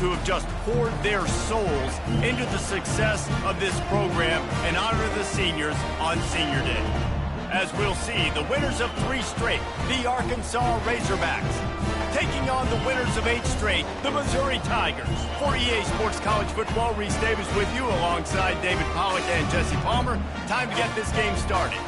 who have just poured their souls into the success of this program and honor the seniors on Senior Day. As we'll see, the winners of 3 straight, the Arkansas Razorbacks, taking on the winners of 8 straight, the Missouri Tigers. For EA Sports College Football, Reese Davis with you alongside David Pollack and Jesse Palmer. Time to get this game started.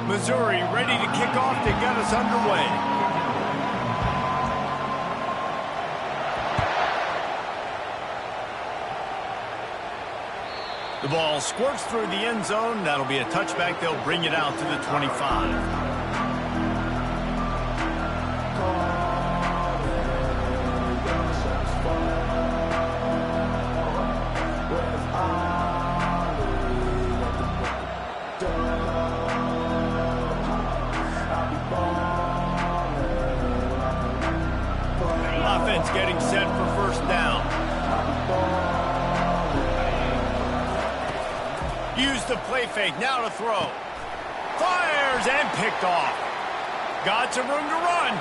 Missouri ready to kick off to get us underway. The ball squirts through the end zone. That'll be a touchback. They'll bring it out to the 25. Offense getting set for first down. Use the play fake, now to throw. Fires and picked off. Got some room to run.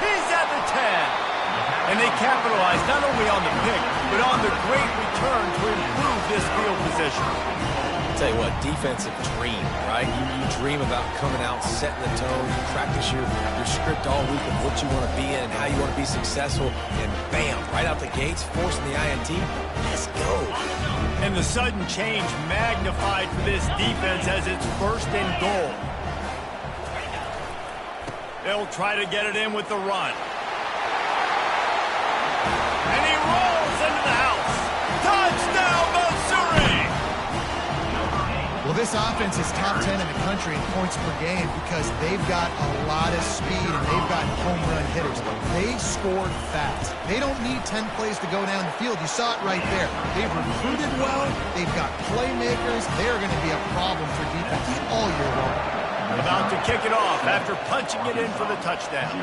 He's at the 10. And they capitalize not only on the pick, but on the great return to improve this field position. Tell you what, defensive dream, right? You dream about coming out, setting the tone, you practice your script all week of what you want to be in and how you want to be successful, and bam, right out the gates, forcing the INT. Let's go. And the sudden change magnified for this defense as it's first and goal. They'll try to get it in with the run. And he rolls into the house. Touchdown, Missouri! Well, this offense is top 10 in the country in points per game because they've got a lot of speed and they've got home run hitters. They scored fast. They don't need 10 plays to go down the field. You saw it right there. They've recruited well. They've got playmakers. They're going to be a problem for defense all year long. About to kick it off after punching it in for the touchdown.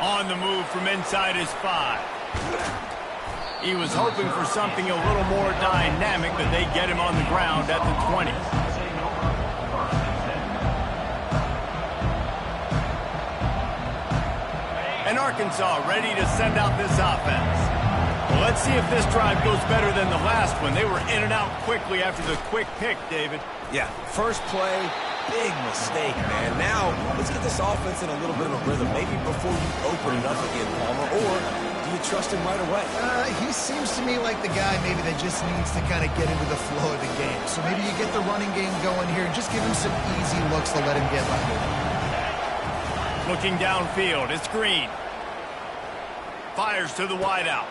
On the move from inside his 5. He was hoping for something a little more dynamic, but they get him on the ground at the 20. And Arkansas ready to send out this offense. Well, let's see if this drive goes better than the last one. They were in and out quickly after the quick pick, David. Yeah, first play, big mistake, man. Now, let's get this offense in a little bit of a rhythm. Maybe before you open it up again, Palmer, or do you trust him right away? He seems to me like the guy maybe that just needs to kind of get into the flow of the game. So maybe you get the running game going here and just give him some easy looks to let him get by. Looking downfield, it's Green. Fires to the wideout.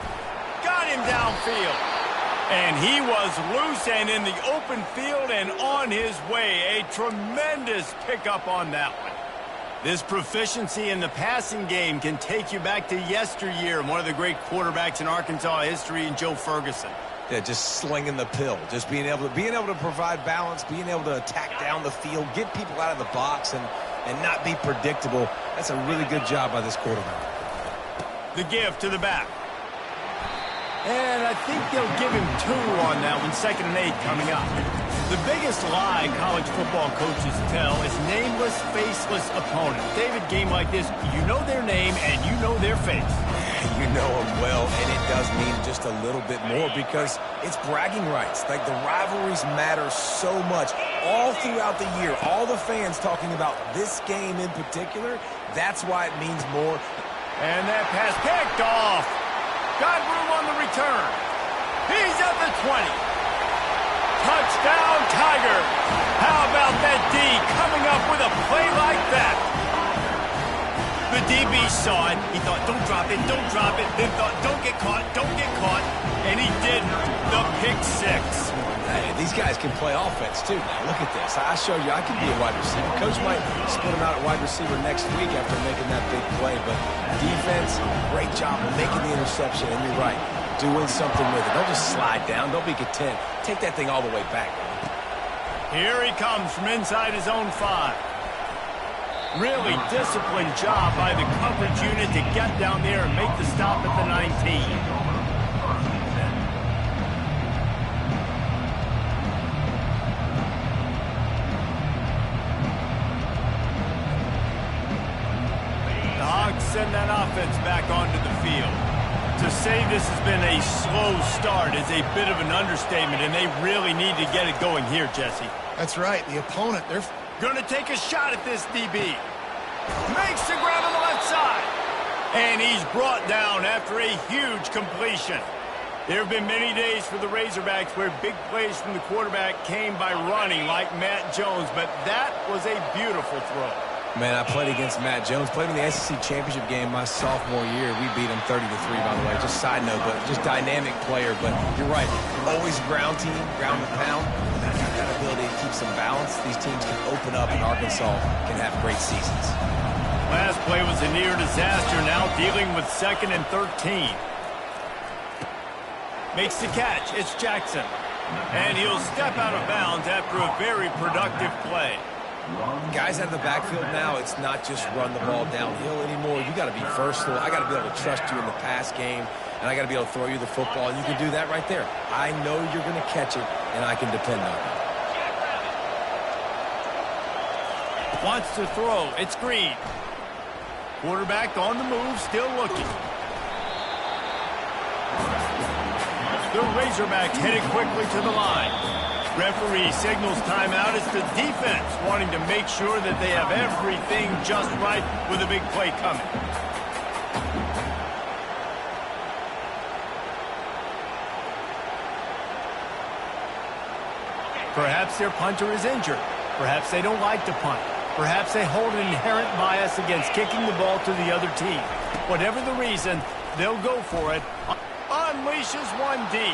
Got him downfield. And he was loose and in the open field and on his way. A tremendous pickup on that one. This proficiency in the passing game can take you back to yesteryear, one of the great quarterbacks in Arkansas history, in Joe Ferguson. Yeah, just slinging the pill, just being able to provide balance, being able to attack down the field, get people out of the box, and not be predictable. That's a really good job by this quarterback. The give to the back. And I think they'll give him 2 on that one, 2nd and 8 coming up. The biggest lie college football coaches tell is nameless, faceless opponent. David, game like this, you know their name and you know their face. You know them well, and it does mean just a little bit more because it's bragging rights. Like, the rivalries matter so much all throughout the year. All the fans talking about this game in particular, that's why it means more. And that pass picked off. Got room on the return. He's at the 20. Touchdown, Tiger. How about that D coming up with a play like that? The DB saw it. He thought, don't drop it, don't drop it. Then thought, don't get caught, don't get caught. And he didn't. The pick 6. Hey, these guys can play offense, too. Now, look at this. I showed you I can be a wide receiver. Coach might split him out at wide receiver next week after making that big play. But defense, great job of making the interception. And you're right, doing something with it. Don't just slide down. Don't be content. Take that thing all the way back. Here he comes from inside his own 5. Really disciplined job by the coverage unit to get down there and make the stop at the 19. Send that offense back onto the field. To say this has been a slow start is a bit of an understatement, and they really need to get it going here, Jesse. That's right. The opponent, they're going to take a shot at this DB. Makes the grab on the left side. And he's brought down after a huge completion. There have been many days for the Razorbacks where big plays from the quarterback came by running like Matt Jones, but that was a beautiful throw. Man, I played against Matt Jones. Played in the SEC championship game my sophomore year. We beat him 30-3, by the way. Just side note, but just dynamic player. But you're right. Always ground team, ground and pound. That ability to keep some balance. These teams can open up, and Arkansas can have great seasons. Last play was a near disaster. Now dealing with 2nd and 13. Makes the catch. It's Jackson. And he'll step out of bounds after a very productive play. Guys out of the backfield now, it's not just run the ball downhill anymore. You got to be versatile. I got to be able to trust you in the pass game, and I got to be able to throw you the football, and you can do that right there. I know you're going to catch it, and I can depend on it. Wants to throw. It's Green. Quarterback on the move, still looking. The Razorbacks headed quickly to the line. Referee signals timeout. It's the defense wanting to make sure that they have everything just right with a big play coming. Perhaps their punter is injured. Perhaps they don't like to punt. Perhaps they hold an inherent bias against kicking the ball to the other team. Whatever the reason, they'll go for it. Unleashes one deep.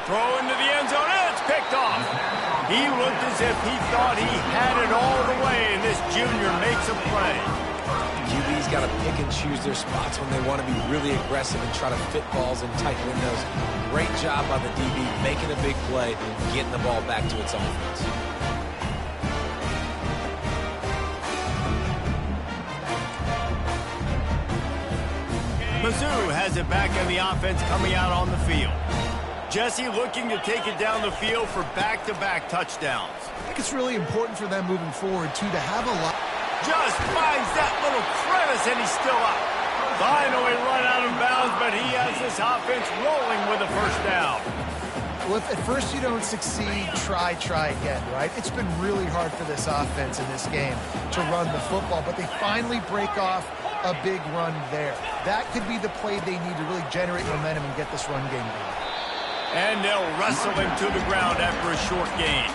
Throw into the end zone, and it's picked off. He looked as if he thought he had it all the way, and this junior makes a play. QB's got to pick and choose their spots when they want to be really aggressive and try to fit balls in tight windows. Great job by the DB making a big play, getting the ball back to its offense. Mizzou has it back in the offense coming out on the field. Jesse looking to take it down the field for back-to-back touchdowns. I think it's really important for them moving forward, too, to have a lot. Just finds that little crevice, and he's still up. Finally run out of bounds, but he has this offense rolling with a first down. Well, if at first you don't succeed, try again, right? It's been really hard for this offense in this game to run the football, but they finally break off a big run there. That could be the play they need to really generate momentum and get this run game going. And they'll wrestle him to the ground after a short gain.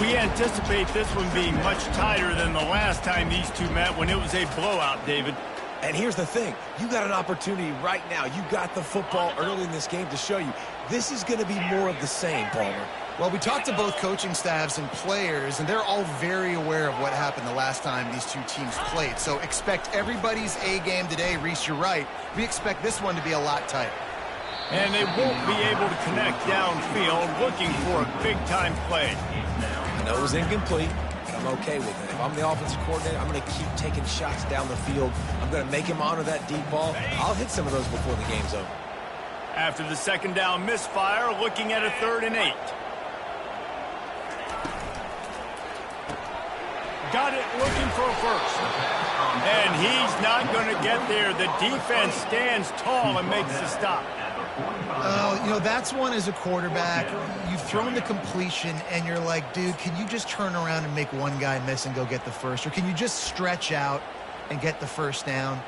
We anticipate this one being much tighter than the last time these two met when it was a blowout, David. And here's the thing. You got an opportunity right now. You got the football early in this game to show you. This is going to be more of the same, Palmer. Well, we talked to both coaching staffs and players, and they're all very aware of what happened the last time these two teams played. So expect everybody's A game today. Reese, you're right. We expect this one to be a lot tighter. And they won't be able to connect downfield looking for a big-time play. I know it was incomplete, but I'm okay with it. If I'm the offensive coordinator, I'm going to keep taking shots down the field. I'm going to make him honor that deep ball. I'll hit some of those before the game's over. After the second down misfire, looking at a 3rd and 8. Got it looking for a first. And he's not going to get there. The defense stands tall and makes the stop. You know, that's one as a quarterback. You've thrown the completion, and you're like, dude, can you just turn around and make one guy miss and go get the first? Or can you just stretch out and get the first down?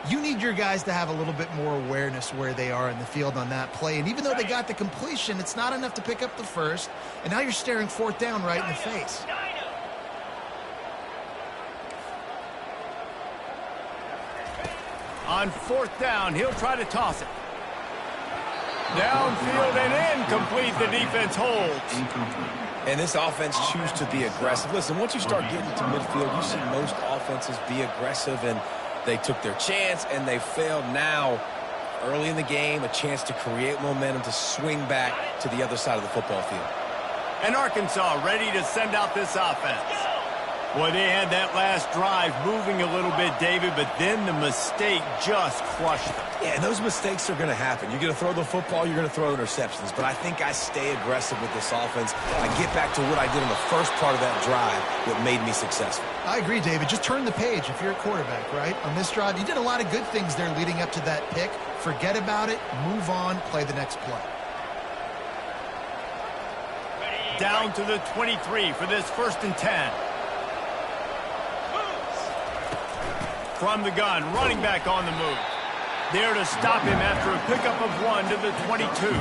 You need your guys to have a little bit more awareness where they are in the field on that play. And even though they got the completion, it's not enough to pick up the first. And now you're staring 4th down right in the face. On 4th down, he'll try to toss it. Downfield and incomplete. The defense holds. And this offense chooses to be aggressive. Listen, once you start getting to midfield, you see most offenses be aggressive, and they took their chance, and they failed. Now, early in the game, a chance to create momentum to swing back to the other side of the football field. And Arkansas ready to send out this offense. Well, they had that last drive moving a little bit, David, but then the mistake just crushed them. Yeah, and those mistakes are going to happen. You're going to throw the football, you're going to throw interceptions. But I think I stay aggressive with this offense. I get back to what I did in the first part of that drive that made me successful. I agree, David. Just turn the page if you're a quarterback, right? On this drive, you did a lot of good things there leading up to that pick. Forget about it, move on, play the next play. Down to the 23 for this 1st and 10. From the gun, running back on the move. There to stop him after a pickup of 1 to the 22.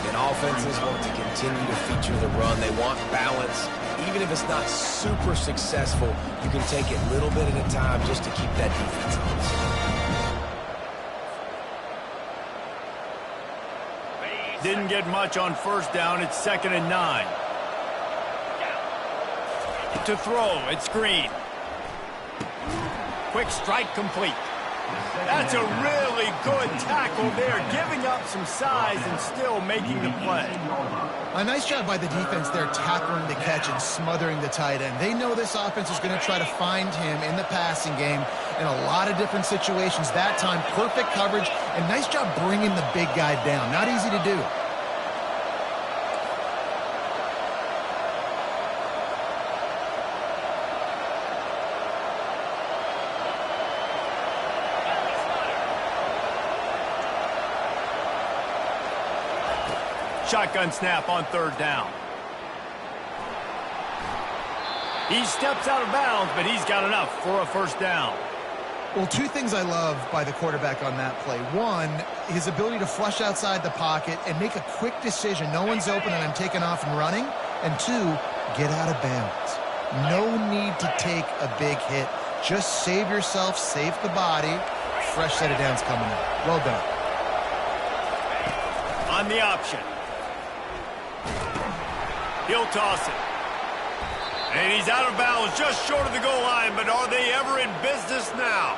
And offenses want to continue to feature the run. They want balance. Even if it's not super successful, you can take it little bit at a time just to keep that defense honest. Didn't get much on 1st down. It's 2nd and 9. To throw, it's Green. Quick strike complete. That's a really good tackle there, giving up some size and still making the play. A nice job by the defense there, tackling the catch and smothering the tight end. They know this offense is going to try to find him in the passing game in a lot of different situations. That time, perfect coverage, and nice job bringing the big guy down. Not easy to do. Shotgun snap on 3rd down. He steps out of bounds, but he's got enough for a 1st down. Well, 2 things I love by the quarterback on that play. 1, his ability to flush outside the pocket and make a quick decision. No one's open and I'm taking off and running. And 2, get out of bounds. No need to take a big hit. Just save yourself, save the body. Fresh set of downs coming up. Well done. On the option. He'll toss it. And he's out of bounds just short of the goal line, but are they ever in business now?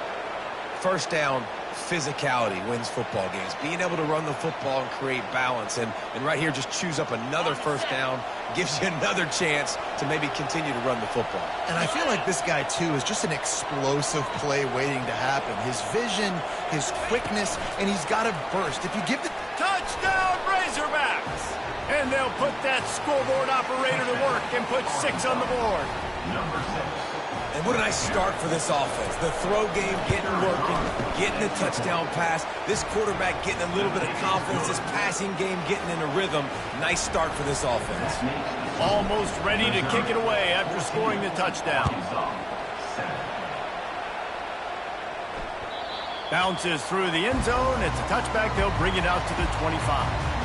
1st down, physicality wins football games. Being able to run the football and create balance. And right here, just choose up another 1st down, gives you another chance to maybe continue to run the football. And I feel like this guy, too, is just an explosive play waiting to happen. His vision, his quickness, and he's got a burst. If you give the... Touchdown, Razorbacks! And they'll put that scoreboard operator to work and put 6 on the board. And what a nice start for this offense. The throw game getting working, getting the touchdown pass. This quarterback getting a little bit of confidence. This passing game getting in a rhythm. Nice start for this offense. Almost ready to kick it away after scoring the touchdown. Bounces through the end zone. It's a touchback. They'll bring it out to the 25.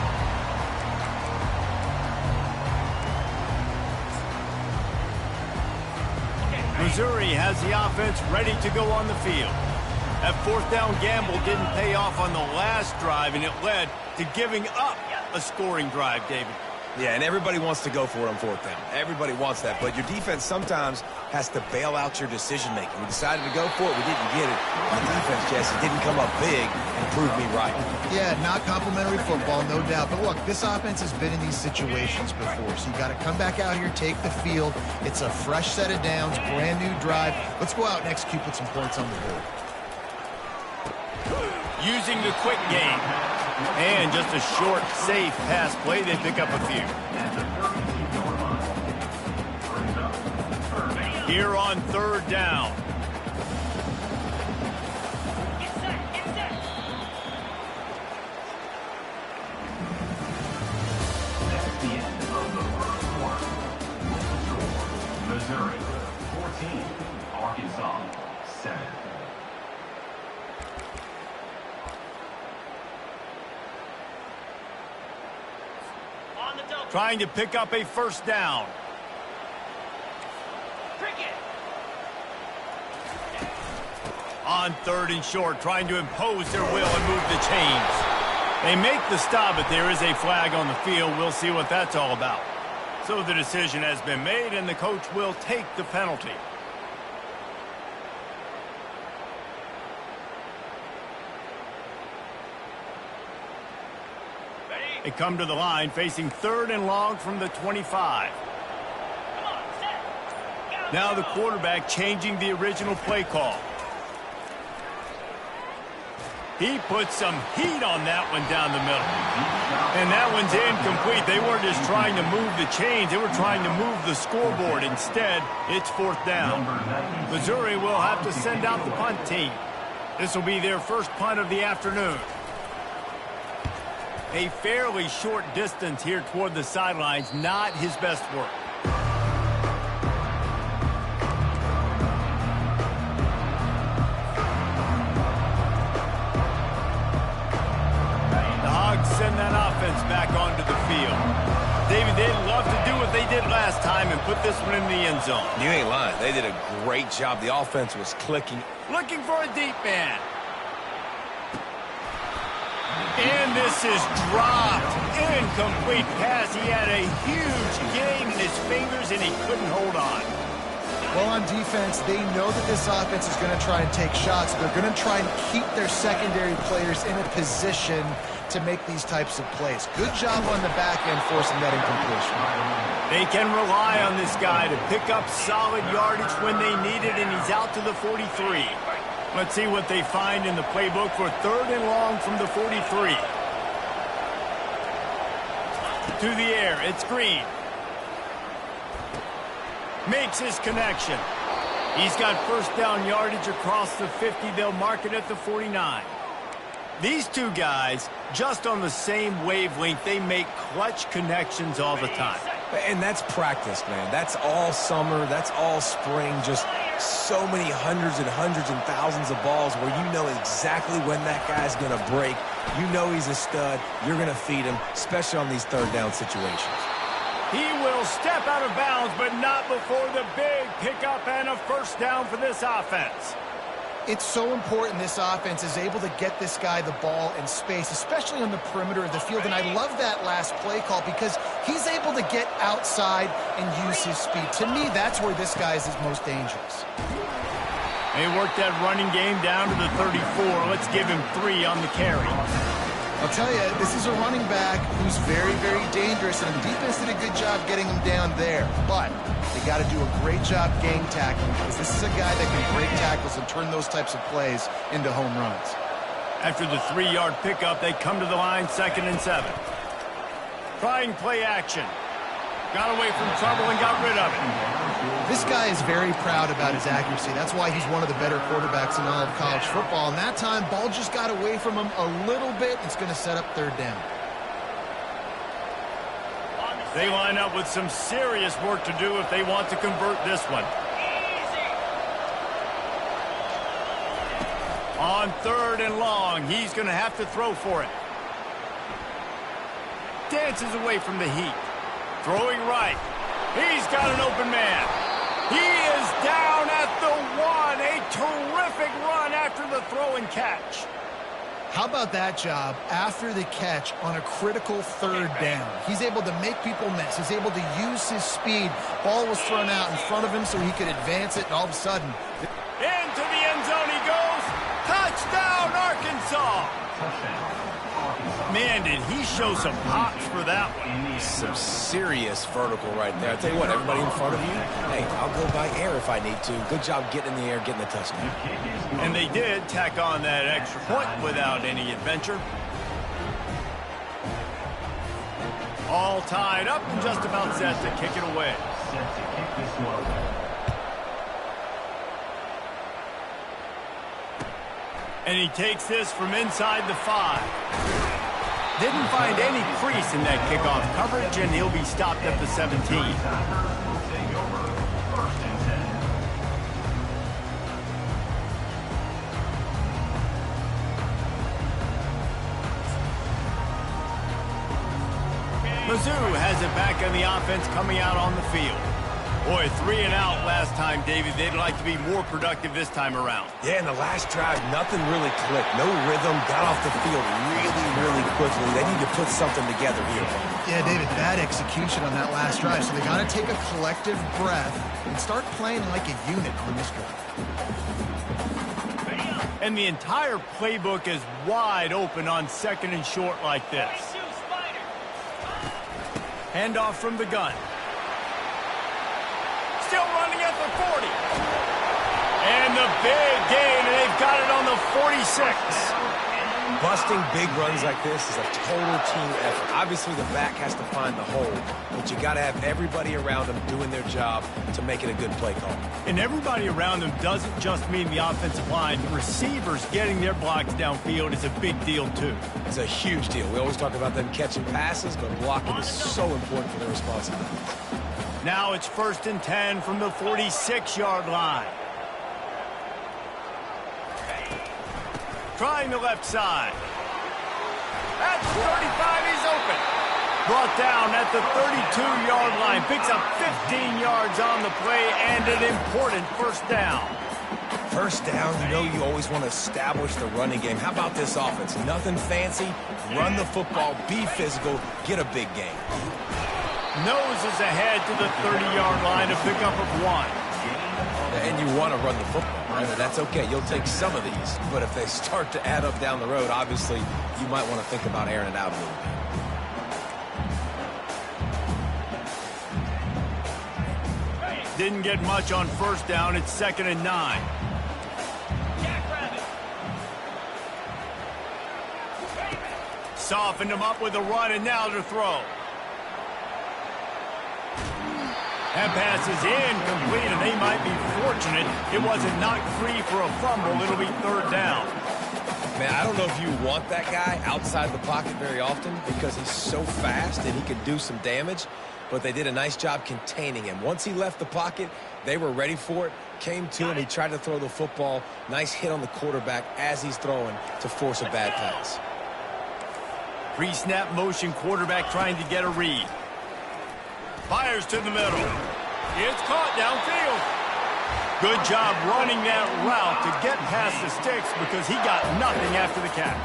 Missouri has the offense ready to go on the field. That 4th down gamble didn't pay off on the last drive, and it led to giving up a scoring drive, David. Yeah, and everybody wants to go for it on 4th down. Everybody wants that, but your defense sometimes has to bail out your decision-making. We decided to go for it. We didn't get it. My defense, Jesse, didn't come up big and prove me right. Yeah, not complimentary football, no doubt. But look, this offense has been in these situations before, so you got to come back out here, take the field. It's a fresh set of downs, brand new drive. Let's go out and execute, put some points on the board. Using the quick game. And just a short, safe pass play. They pick up a few. Here on 3rd down. That's the end of the first quarter. Missouri 14, Arkansas 7. Trying to pick up a 1st down. On 3rd and short, trying to impose their will and move the chains. They make the stop, but there is a flag on the field. We'll see what that's all about. So the decision has been made, and the coach will take the penalty. They come to the line, facing 3rd and long from the 25. Now the quarterback changing the original play call. He put some heat on that one down the middle. And that one's incomplete. They weren't just trying to move the chains. They were trying to move the scoreboard. Instead, it's 4th down. Missouri will have to send out the punt team. This will be their first punt of the afternoon. A fairly short distance here toward the sidelines. Not his best work. Send that offense back onto the field. David, they'd love to do what they did last time and put this one in the end zone. You ain't lying. They did a great job. The offense was clicking. Looking for a deep man. And this is dropped. Incomplete pass. He had a huge game in his fingers and he couldn't hold on. Well, on defense, they know that this offense is going to try and take shots. They're going to try and keep their secondary players in a position to make these types of plays. Good job on the back end forcing that incompletion. They can rely on this guy to pick up solid yardage when they need it, and he's out to the 43. Let's see what they find in the playbook for 3rd and long from the 43. To the air, it's Green. Makes his connection. He's got first down yardage across the 50. They'll mark it at the 49. These two guys, just on the same wavelength, they make clutch connections all the time. And that's practice, man. That's all summer. That's all spring. Just so many hundreds and thousands of balls where you know exactly when that guy's going to break. You know he's a stud. You're going to feed him, especially on these 3rd down situations. He will step out of bounds, but not before the big pickup and a first down for this offense. It's so important this offense is able to get this guy the ball in space, especially on the perimeter of the field. And I love that last play call because he's able to get outside and use his speed. To me, that's where this guy is his most dangerous. They work that running game down to the 34. Let's give him 3 on the carry. I'll tell you, this is a running back who's very, very dangerous, and the defense did a good job getting him down there. But they got to do a great job gang tackling because this is a guy that can break tackles and turn those types of plays into home runs. After the 3-yard pickup, they come to the line, 2nd and 7. Trying play action. Got away from trouble and got rid of it. This guy is very proud about his accuracy. That's why he's one of the better quarterbacks in all of college football. And that time, ball just got away from him a little bit. It's going to set up 3rd down. They line up with some serious work to do if they want to convert this one. On 3rd and long, he's going to have to throw for it. Dances away from the heat. Throwing right. He's got an open man. He is down at the 1. A terrific run after the throw and catch. How about that job after the catch on a critical 3rd down? He's able to make people miss. He's able to use his speed. Ball was thrown out in front of him so he could advance it, and all of a sudden... Into the end zone he goes. Touchdown, Arkansas. Man, did he show some pops for that one. Some serious vertical right there. I tell you what, everybody in front of you, hey, I'll go by air if I need to. Good job getting in the air, getting the touchdown. And they did tack on that extra point without any adventure. All tied up and just about set to kick it away. Set to kick this one. And he takes this from inside the 5. Didn't find any crease in that kickoff coverage, and he'll be stopped at the 17. Will take over 1st and 10. Mizzou has it back on the offense coming out on the field. Boy, 3 and out last time, David. They'd like to be more productive this time around. Yeah, in the last drive, nothing really clicked. No rhythm, got off the field really quickly. They need to put something together here. Yeah, David, bad execution on that last drive. So they got to take a collective breath and start playing like a unit on this drive. And the entire playbook is wide open on 2nd and short like this. Handoff from the gun. Still running at the And the big gain, and they've got it on the 46. Busting big runs like this is a total team effort. Obviously, the back has to find the hole, but you got to have everybody around them doing their job to make it a good play call. And everybody around them doesn't just mean the offensive line. The receivers getting their blocks downfield is a big deal, too. It's a huge deal. We always talk about them catching passes, but blocking is so important for their responsibility. Now it's 1st and 10 from the 46-yard line. Trying the left side. At 35, he's open. Brought down at the 32-yard line. Picks up 15 yards on the play and an important 1st down. First down, you know you always want to establish the running game. How about this offense? Nothing fancy. Run the football, be physical, get a big gain. Noses ahead to the 30-yard line, a pickup of 1. And you want to run the football, right? That's okay. You'll take some of these. But if they start to add up down the road, obviously, you might want to think about airing it out a little bit. Didn't get much on 1st down. It's 2nd and 9. Softened him up with a run, and now to throw. That pass is incomplete, and they might be fortunate it wasn't knocked free for a fumble. It'll be 3rd down. Man, I don't know if you want that guy outside the pocket very often because he's so fast and he can do some damage, but they did a nice job containing him. Once he left the pocket, they were ready for it, came to him, he tried to throw the football. Nice hit on the quarterback as he's throwing to force a bad pass. Pre-snap motion quarterback trying to get a read. Fires to the middle. It's caught downfield. Good job running that route to get past the sticks because he got nothing after the catch.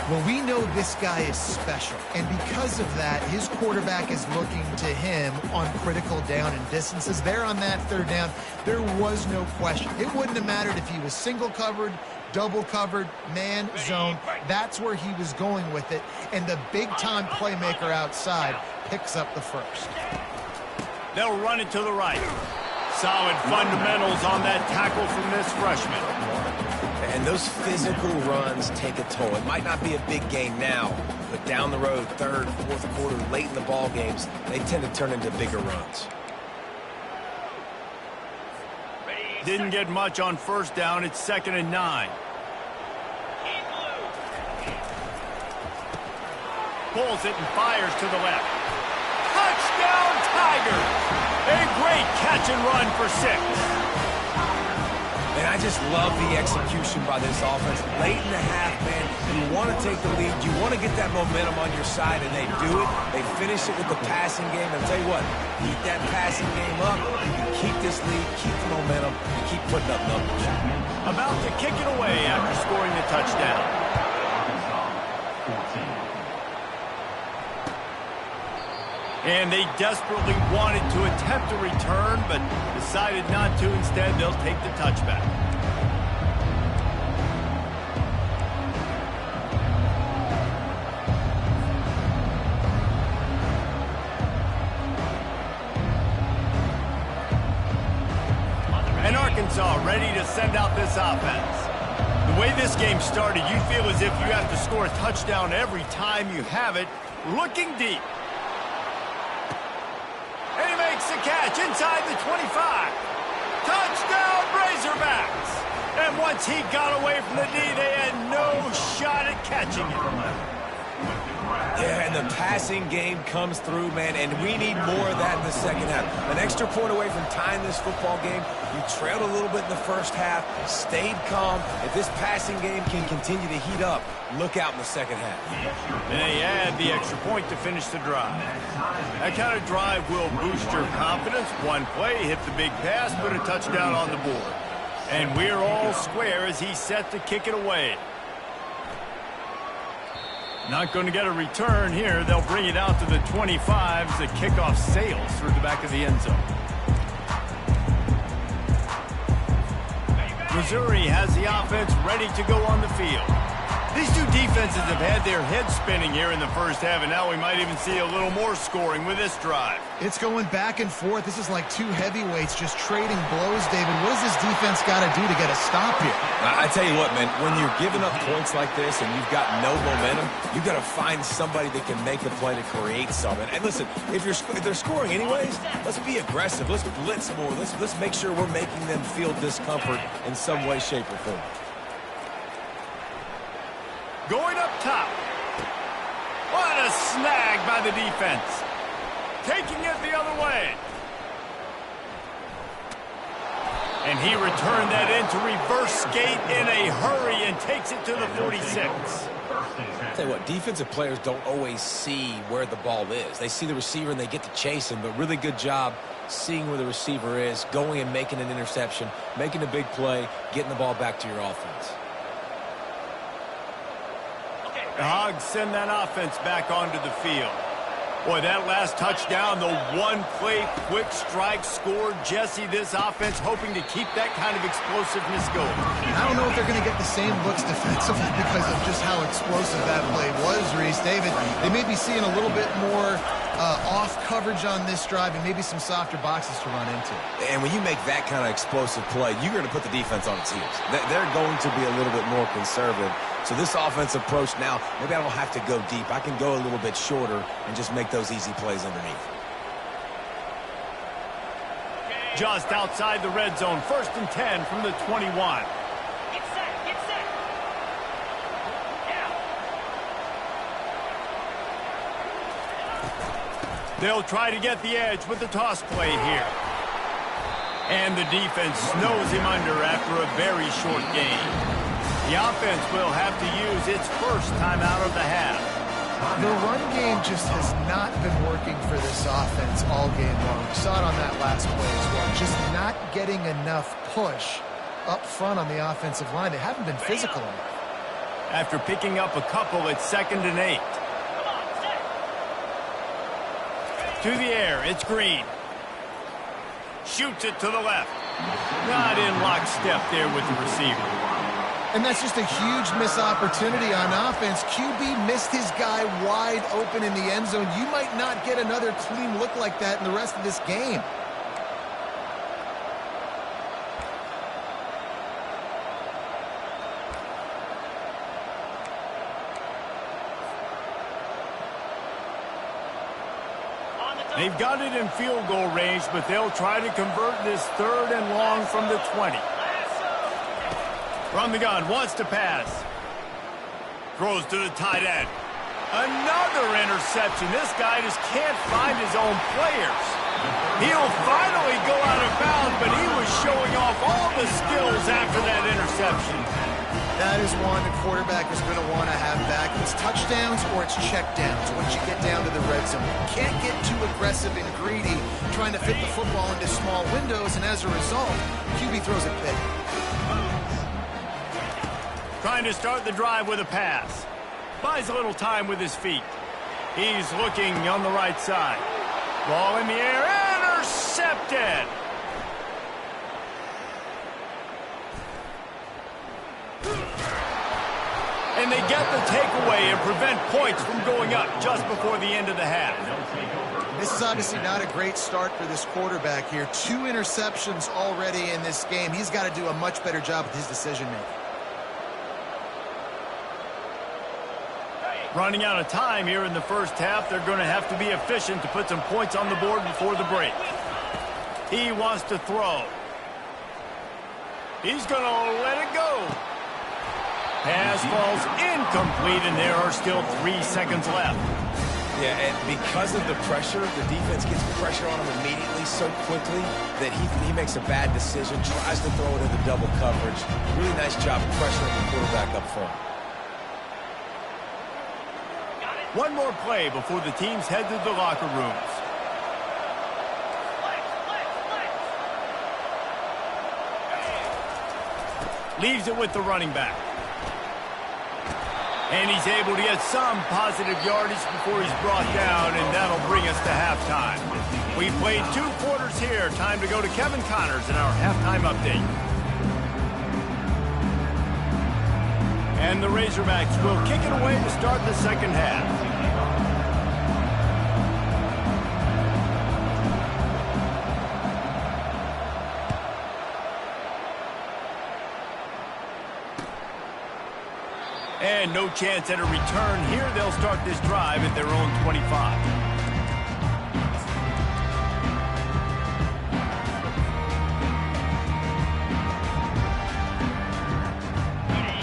Well, we know this guy is special, and because of that, his quarterback is looking to him on critical down and distances. There on that 3rd down, there was no question. It wouldn't have mattered if he was single covered, double covered, man, zone. That's where he was going with it, and the big-time playmaker outside picks up the 1st. They'll run it to the right. Solid fundamentals on that tackle from this freshman. And those physical runs take a toll. It might not be a big game now, but down the road, 3rd, 4th quarter, late in the ball games, they tend to turn into bigger runs. Didn't get much on 1st down. It's 2nd and 9. Pulls it and fires to the left. Touchdown, Tigers! A great catch and run for 6. And I just love the execution by this offense. Late in the half, man, you want to take the lead. You want to get that momentum on your side, and they do it. They finish it with the passing game. And I'll tell you what, keep that passing game up. You keep this lead, keep the momentum, and keep putting up numbers. About to kick it away after scoring the touchdown. And they desperately wanted to attempt a return, but decided not to. Instead, they'll take the touchback. And Arkansas ready to send out this offense. The way this game started, you feel as if you have to score a touchdown every time you have it. Looking deep. And he makes the catch inside the 25. Touchdown, Razorbacks! And once he got away from the D, they had no shot at catching it. Yeah, and the passing game comes through, man, and we need more of that in the 2nd half. An extra point away from tying this football game. You trailed a little bit in the 1st half, stayed calm. If this passing game can continue to heat up, look out in the 2nd half. And they add the extra point to finish the drive. That kind of drive will boost your confidence. One play, hit the big pass, put a touchdown on the board. And we're all square as he's set to kick it away. Not going to get a return here. They'll bring it out to the 25 as the kickoff sails through the back of the end zone. Missouri has the offense ready to go on the field. These two defenses have had their heads spinning here in the first half, and now we might even see a little more scoring with this drive. It's going back and forth. This is like two heavyweights just trading blows, David. What does this defense got to do to get a stop here? I tell you what, man, when you're giving up points like this and you've got no momentum, you've got to find somebody that can make a play to create something. And listen, if they're scoring anyways, let's be aggressive. Let's blitz more. Let's make sure we're making them feel discomfort in some way, shape, or form. Going up top. What a snag by the defense. Taking it the other way. And he returned that into reverse skate in a hurry and takes it to the 46. I'll tell you what, defensive players don't always see where the ball is. They see the receiver and they get to chase him, but really good job seeing where the receiver is, going and making an interception, making a big play, getting the ball back to your offense. The Hogs send that offense back onto the field. Boy, that last touchdown, the one-play quick strike scored. Jesse, this offense hoping to keep that kind of explosiveness going. I don't know if they're going to get the same looks defensively because of just how explosive that play was, Reese. David, they may be seeing a little bit more off coverage on this drive and maybe some softer boxes to run into. And when you make that kind of explosive play, you're going to put the defense on its heels. They're going to be a little bit more conservative. So this offensive approach now, maybe I don't have to go deep. I can go a little bit shorter and just make those easy plays underneath. Just outside the red zone, 1st and 10 from the 21. Get set, get set. Yeah. They'll try to get the edge with the toss play here. And the defense snows him under after a very short gain. The offense will have to use its first timeout of the half. The run game just has not been working for this offense all game long. We saw it on that last play as well. Just not getting enough push up front on the offensive line. They haven't been physical enough. After picking up a couple, it's 2nd and 8. To the air, it's Green. Shoots it to the left. Not in lockstep there with the receiver. And that's just a huge missed opportunity on offense. QB missed his guy wide open in the end zone. You might not get another clean look like that in the rest of this game. They've got it in field goal range, but they'll try to convert this 3rd and long from the 20. From the gun, wants to pass. Throws to the tight end. Another interception. This guy just can't find his own players. He'll finally go out of bounds, but he was showing off all the skills after that interception. That is one the quarterback is going to want to have back. It's touchdowns or it's checkdowns once you get down to the red zone. You can't get too aggressive and greedy trying to fit the football into small windows, and as a result, QB throws it big. Trying to start the drive with a pass. Buys a little time with his feet. He's looking on the right side. Ball in the air, intercepted. And they get the takeaway and prevent points from going up just before the end of the half. This is obviously not a great start for this quarterback here. 2 interceptions already in this game. He's got to do a much better job with his decision-making. Running out of time here in the first half. They're going to have to be efficient to put some points on the board before the break. He wants to throw. He's going to let it go. Pass falls incomplete, and there are still 3 seconds left. Yeah, and because of the pressure, the defense gets pressure on him immediately so quickly that he makes a bad decision, tries to throw it into double coverage. Really nice job pressuring the quarterback up front. One more play before the teams head to the locker rooms. Leaves it with the running back. And he's able to get some positive yardage before he's brought down, and that'll bring us to halftime. We played 2 quarters here. Time to go to Kevin Connors in our halftime update. And the Razorbacks will kick it away to start the second half. And no chance at a return here. They'll start this drive at their own 25.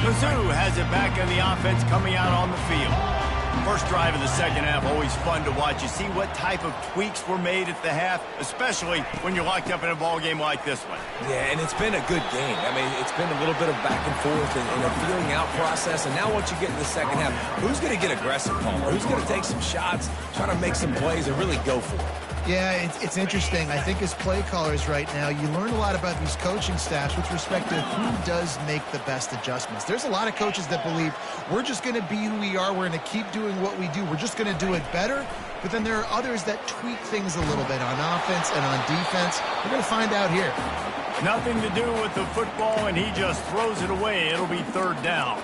Mizzou has it back in the offense coming out on the field. First drive of the second half, always fun to watch. You see what type of tweaks were made at the half, especially when you're locked up in a ball game like this one. Yeah, and it's been a good game. I mean, it's been a little bit of back and forth and a feeling out process. And now once you get in the second half, who's going to get aggressive, Palmer? Who's going to take some shots, try to make some plays, and really go for it? Yeah, it's interesting. I think as play callers right now, you learn a lot about these coaching staffs with respect to who does make the best adjustments. There's a lot of coaches that believe we're just going to be who we are. We're going to keep doing what we do. We're just going to do it better. But then there are others that tweak things a little bit on offense and on defense. We're going to find out here. Nothing to do with the football, and he just throws it away. It'll be third down.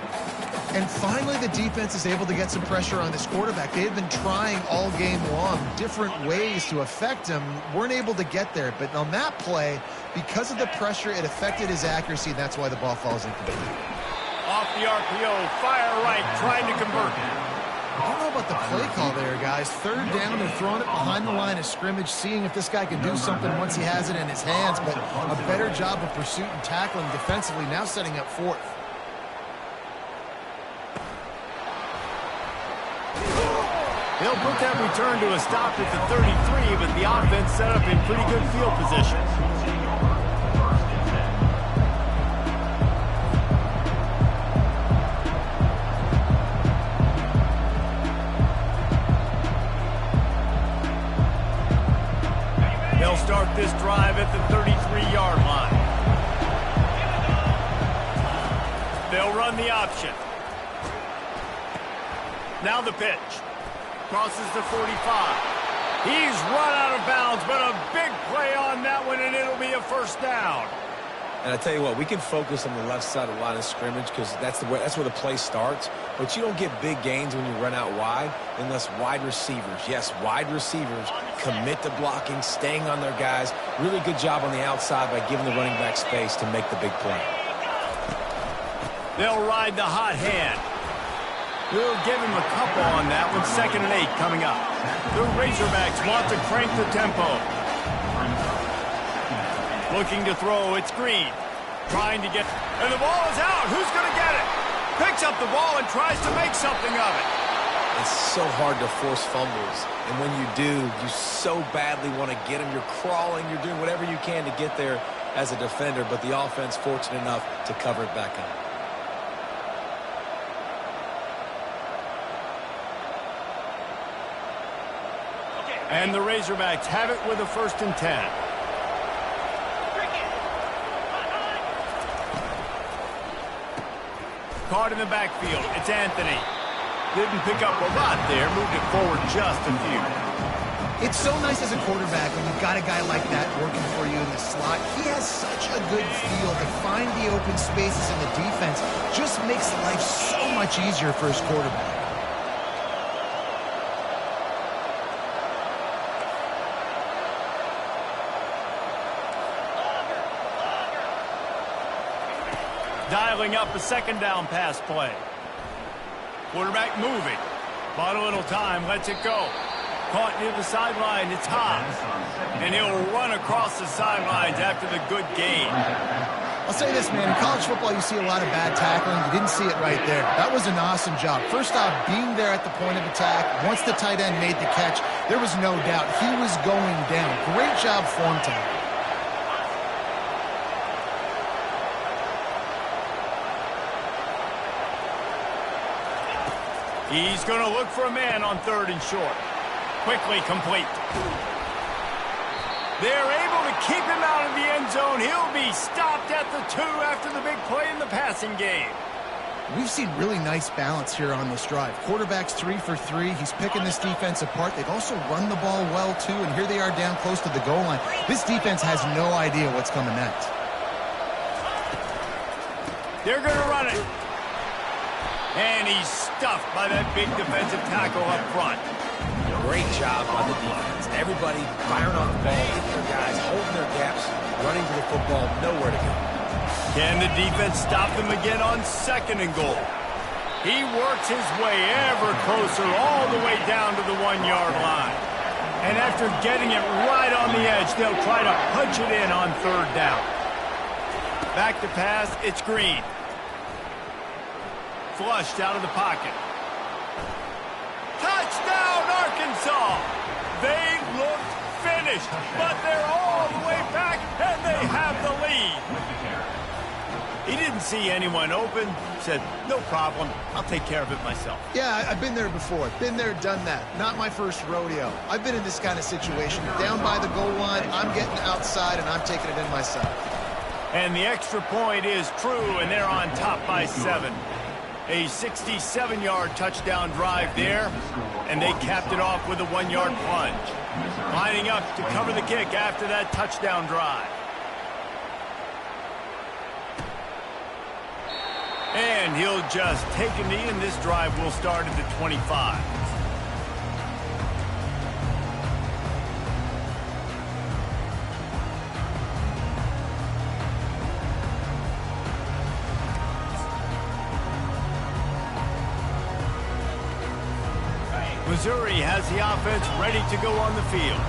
And finally, the defense is able to get some pressure on this quarterback. They had been trying all game long different ways to affect him. Weren't able to get there. But on that play, because of the pressure, it affected his accuracy, and that's why the ball falls incomplete. Off the RPO, fire right, trying to convert. I don't know about the play call there, guys. Third down, they're throwing it behind the line of scrimmage, seeing if this guy can do something once he has it in his hands. But a better job of pursuit and tackling defensively, now setting up fourth. They'll put that return to a stop at the 33, but the offense set up in pretty good field position. They'll start this drive at the 33-yard line. They'll run the option. Now the pitch. Crosses the 45. He's run out of bounds, but a big play on that one, and it'll be a first down. And I tell you what, we can focus on the left side of the line of scrimmage because that's where the play starts. But you don't get big gains when you run out wide unless wide receivers, yes, wide receivers, commit to blocking, staying on their guys. Really good job on the outside by giving the running back space to make the big play. They'll ride the hot hand. We'll give him a couple on that one. 2nd and 8 coming up. The Razorbacks want to crank the tempo. Looking to throw. It's Green. Trying to get... And the ball is out. Who's going to get it? Picks up the ball and tries to make something of it. It's so hard to force fumbles. And when you do, you so badly want to get them. You're crawling. You're doing whatever you can to get there as a defender. But the offense fortunate enough to cover it back up. And the Razorbacks have it with a 1st and 10. Caught in the backfield. It's Anthony. Didn't pick up a lot there. Moved it forward just a few. It's so nice as a quarterback when you've got a guy like that working for you in the slot. He has such a good feel to find the open spaces in the defense. Just makes life so much easier for his quarterback. Dialing up a 2nd down pass play. Quarterback moving. Bought a little time, lets it go. Caught near the sideline, it's Haas. And he'll run across the sidelines after the good gain. I'll say this, man. In college football, you see a lot of bad tackling. You didn't see it right there. That was an awesome job. First off, being there at the point of attack. Once the tight end made the catch, there was no doubt he was going down. Great job form tackle. He's going to look for a man on 3rd and short. Quickly complete. They're able to keep him out of the end zone. He'll be stopped at the 2 after the big play in the passing game. We've seen really nice balance here on this drive. Quarterback's 3 for 3. He's picking this defense apart. They've also run the ball well, too, and here they are down close to the goal line. This defense has no idea what's coming next. They're going to run it. And he's stuffed by that big defensive tackle up front. Great job by the defense. Everybody firing off the ball, hitting their guys, holding their gaps, running to the football, nowhere to go. Can the defense stop them again on 2nd and goal? He works his way ever closer all the way down to the 1-yard line. And after getting it right on the edge, they'll try to punch it in on 3rd down. Back to pass, it's Green. Flushed out of the pocket. Touchdown, Arkansas! They looked finished, but they're all the way back, and they have the lead. He didn't see anyone open, said, no problem, I'll take care of it myself. Yeah, I've been there before. Been there, done that. Not my first rodeo. I've been in this kind of situation. Down by the goal line, I'm getting outside, and I'm taking it in myself. And the extra point is true, and they're on top by 7. A 67-yard touchdown drive there, and they capped it off with a 1-yard plunge. Lining up to cover the kick after that touchdown drive. And he'll just take a knee, and this drive will start at the 25. Missouri has the offense ready to go on the field.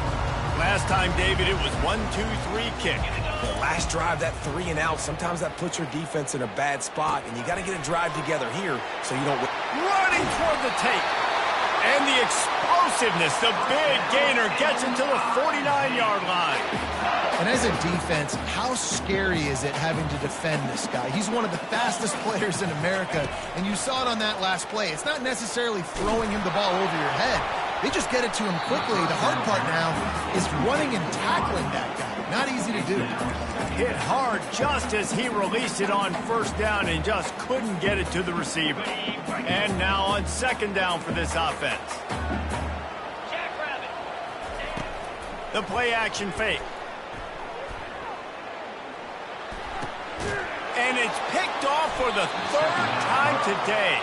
Last time, David, it was 1-2-3 kick. The last drive, that 3 and out, sometimes that puts your defense in a bad spot, and you got to get a drive together here so you don't... Running toward the tape. And the explosiveness, the big gainer gets him to the 49-yard line. And as a defense, how scary is it having to defend this guy? He's one of the fastest players in America, and you saw it on that last play. It's not necessarily throwing him the ball over your head. They just get it to him quickly. The hard part now is running and tackling that guy. Not easy to do. Hit hard just as he released it on 1st down and just couldn't get it to the receiver. And now on 2nd down for this offense. The play action fake. And it's picked off for the 3rd time today.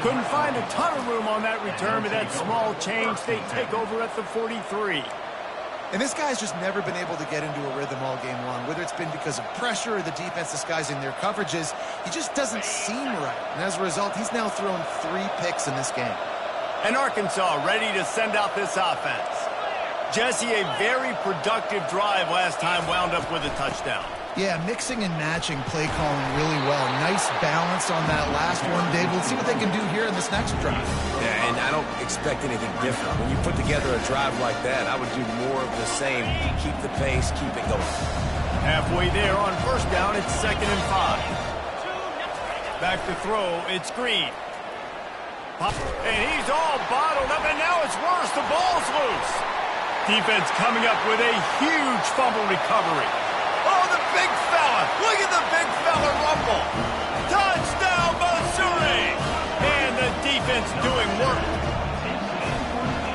Couldn't find a ton of room on that return, but that small change, they take over at the 43. And this guy's just never been able to get into a rhythm all game long, whether it's been because of pressure or the defense disguising their coverages. He just doesn't seem right. And as a result, he's now thrown 3 picks in this game. And Arkansas ready to send out this offense. Jesse, a very productive drive last time, wound up with a touchdown. Yeah, mixing and matching play calling really well. Nice balance on that last one, Dave. Let's see what they can do here in this next drive. Yeah, and I don't expect anything different. When you put together a drive like that, I would do more of the same. Keep the pace, keep it going. Halfway there on 1st down, it's 2nd and 5. Back to throw, it's Green. And he's all bottled up, and now it's worse. The ball's loose. Defense coming up with a huge fumble recovery. Oh, the big fella. Look at the big fella rumble. Touchdown, Missouri. And the defense doing work.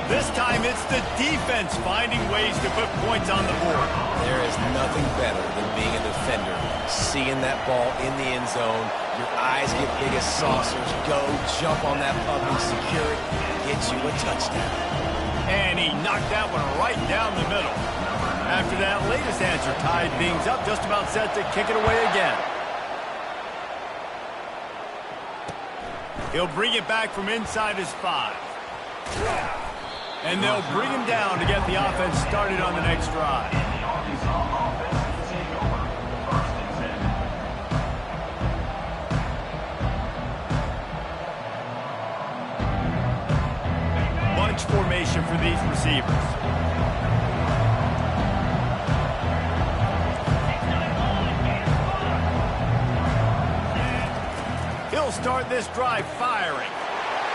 This time it's the defense finding ways to put points on the board. There is nothing better than being a defender. Seeing that ball in the end zone, your eyes get big as saucers. Go, jump on that puppy, secure it, get you a touchdown. And he knocked that one right down the middle. After that latest answer tied things up, just about set to kick it away again. He'll bring it back from inside his 5. And they'll bring him down to get the offense started on the next drive. Bunch formation for these receivers. He'll start this drive firing.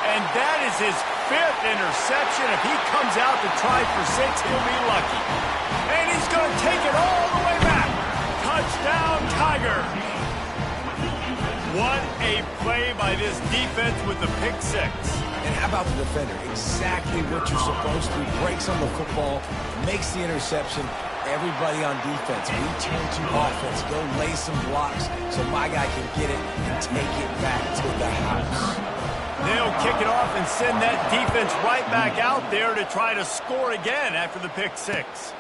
And that is his 5th interception. If he comes out to try for 6, he'll be lucky. And he's going to take it all the way back. Touchdown, Tiger. What a play by this defense with the pick 6. And how about the defender? Exactly what you're supposed to. Breaks on the football, makes the interception. Everybody on defense, we turn to offense. Go lay some blocks so my guy can get it and take it back to the house. They'll kick it off and send that defense right back out there to try to score again after the pick six.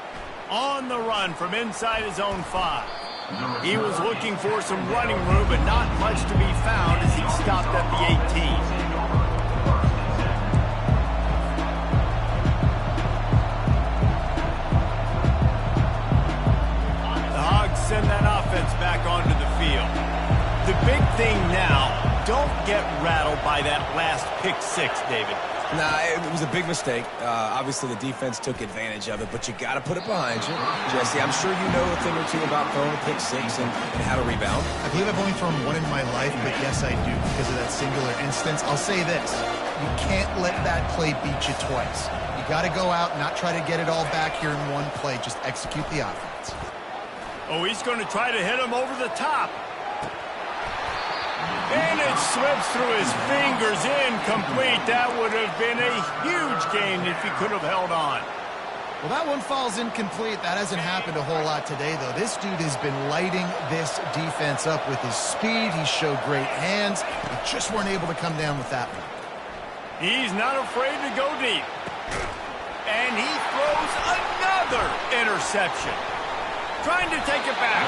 On the run from inside his own 5. He was looking for some running room, but not much to be found as he stopped at the 18. The Hogs send that offense back onto the field. The big thing now, don't get rattled by that last pick six, David. Nah, it was a big mistake. Obviously, the defense took advantage of it, but you got to put it behind you. Jesse, I'm sure you know a thing or two about throwing a pick six and how to rebound. I believe I've only thrown one in my life, but yes, I do because of that singular instance. I'll say this. You can't let that play beat you twice. You got to go out and not try to get it all back here in one play. Just execute the offense. Oh, he's going to try to hit him over the top. And it slips through his fingers, incomplete. That would have been a huge gain if he could have held on. Well, that one falls incomplete. That hasn't happened a whole lot today, though. This dude has been lighting this defense up with his speed. He showed great hands. They just weren't able to come down with that one. He's not afraid to go deep. And he throws another interception. Trying to take it back.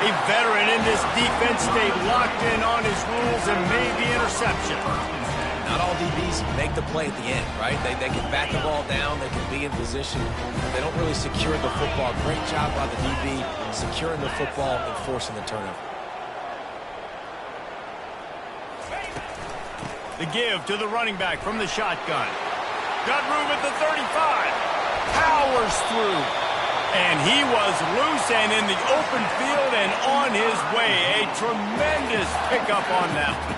A veteran in this defense stayed locked in on his rules and made the interception. Not all DBs make the play at the end, right? They can bat the ball down, they can be in position. They don't really secure the football. Great job by the DB securing the football and forcing the turnover. The give to the running back from the shotgun. Got room at the 35. Powers through. And he was loose and in the open field and on his way. A tremendous pickup on that one.